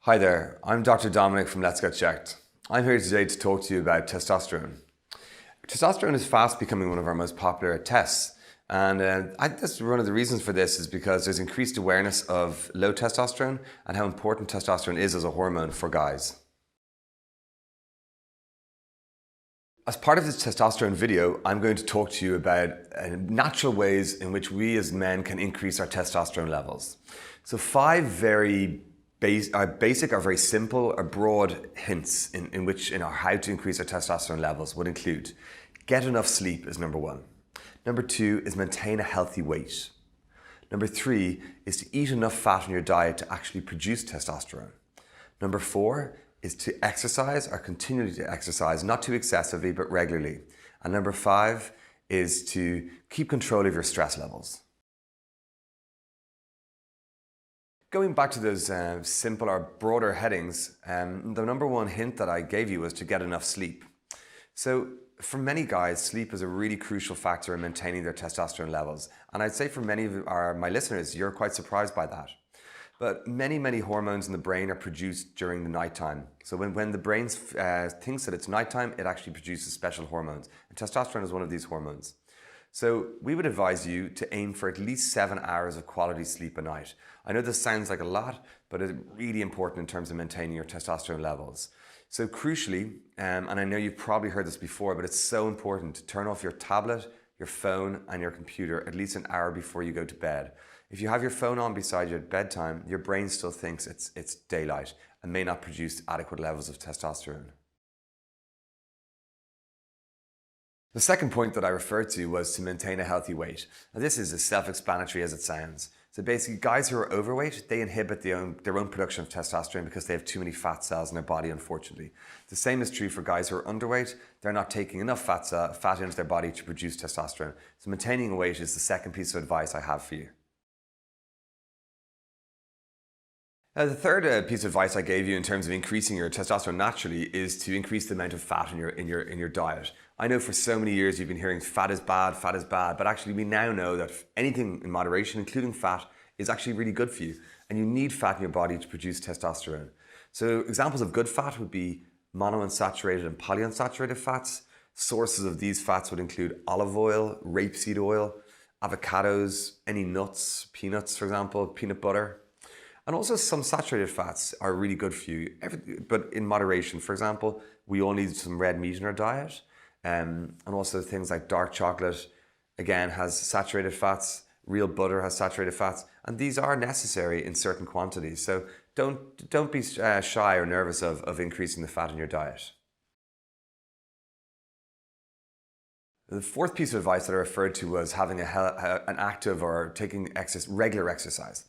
Hi there, I'm Dr. Dominic from Let's Get Checked. I'm here today to talk to you about testosterone. Testosterone is fast becoming one of our most popular tests, and I guess one of the reasons for this is because there's increased awareness of low testosterone and how important testosterone is as a hormone for guys. As part of this testosterone video, I'm going to talk to you about natural ways in which we as men can increase our testosterone levels. So 5 very basic or very simple or broad hints in how to increase our testosterone levels would include: get enough sleep is number 1. Number 2 is maintain a healthy weight. Number 3 is to eat enough fat in your diet to actually produce testosterone. Number 4 is to exercise or continually to exercise, not too excessively, but regularly. And number 5 is to keep control of your stress levels. Going back to those simple or broader headings, the number 1 hint that I gave you was to get enough sleep. So for many guys, sleep is a really crucial factor in maintaining their testosterone levels. And I'd say for many of my listeners, you're quite surprised by that. But many hormones in the brain are produced during the nighttime. So when the brain thinks that it's nighttime, it actually produces special hormones. And testosterone is one of these hormones. So we would advise you to aim for at least 7 hours of quality sleep a night. I know this sounds like a lot, but it's really important in terms of maintaining your testosterone levels. So crucially, and I know you've probably heard this before, but it's so important to turn off your tablet, your phone, and your computer at least an hour before you go to bed. If you have your phone on beside you at bedtime, your brain still thinks it's daylight and may not produce adequate levels of testosterone. The second point that I referred to was to maintain a healthy weight. Now this is as self-explanatory as it sounds. So basically, guys who are overweight, they inhibit their own production of testosterone because they have too many fat cells in their body, unfortunately. The same is true for guys who are underweight. They're not taking enough fat into their body to produce testosterone. So maintaining a weight is the second piece of advice I have for you. Now, the third piece of advice I gave you in terms of increasing your testosterone naturally is to increase the amount of fat in your diet. I know for so many years you've been hearing fat is bad, but actually we now know that anything in moderation, including fat, is actually really good for you. And you need fat in your body to produce testosterone. So examples of good fat would be monounsaturated and polyunsaturated fats. Sources of these fats would include olive oil, rapeseed oil, avocados, any nuts, peanuts, for example, peanut butter. And also some saturated fats are really good for you, but in moderation. For example, we all need some red meat in our diet. And also things like dark chocolate, again, has saturated fats. Real butter has saturated fats. And these are necessary in certain quantities. So don't be shy or nervous of increasing the fat in your diet. The fourth piece of advice that I referred to was having an active or taking regular exercise.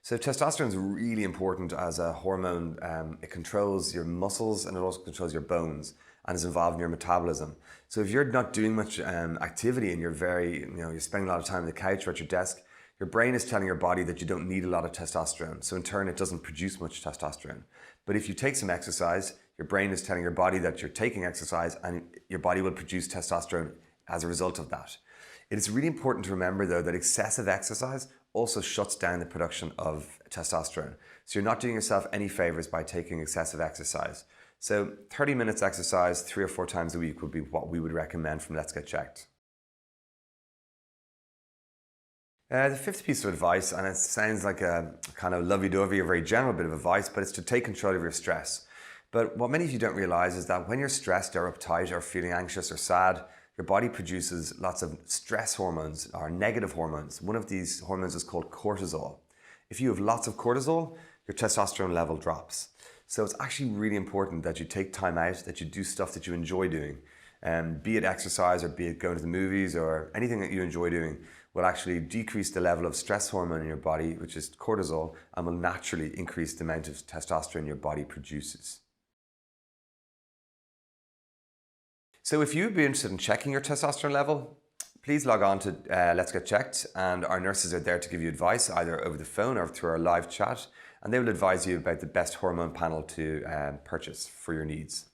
So testosterone is really important as a hormone. It controls your muscles and it also controls your bones and is involved in your metabolism. So if you're not doing much activity and you're spending a lot of time on the couch or at your desk, your brain is telling your body that you don't need a lot of testosterone. So in turn, it doesn't produce much testosterone. But if you take some exercise, your brain is telling your body that you're taking exercise and your body will produce testosterone as a result of that. It is really important to remember though that excessive exercise also shuts down the production of testosterone. So you're not doing yourself any favors by taking excessive exercise. So 30 minutes exercise 3 or 4 times a week would be what we would recommend from Let's Get Checked. The fifth piece of advice, and it sounds like a kind of lovey-dovey, a very general bit of advice, but it's to take control of your stress. But what many of you don't realize is that when you're stressed or uptight or feeling anxious or sad, your body produces lots of stress hormones or negative hormones. One of these hormones is called cortisol. If you have lots of cortisol, your testosterone level drops. So it's actually really important that you take time out, that you do stuff that you enjoy doing. Be it exercise or be it going to the movies or anything that you enjoy doing will actually decrease the level of stress hormone in your body, which is cortisol, and will naturally increase the amount of testosterone your body produces. So if you'd be interested in checking your testosterone level, please log on to Let's Get Checked, and our nurses are there to give you advice either over the phone or through our live chat, and they will advise you about the best hormone panel to purchase for your needs.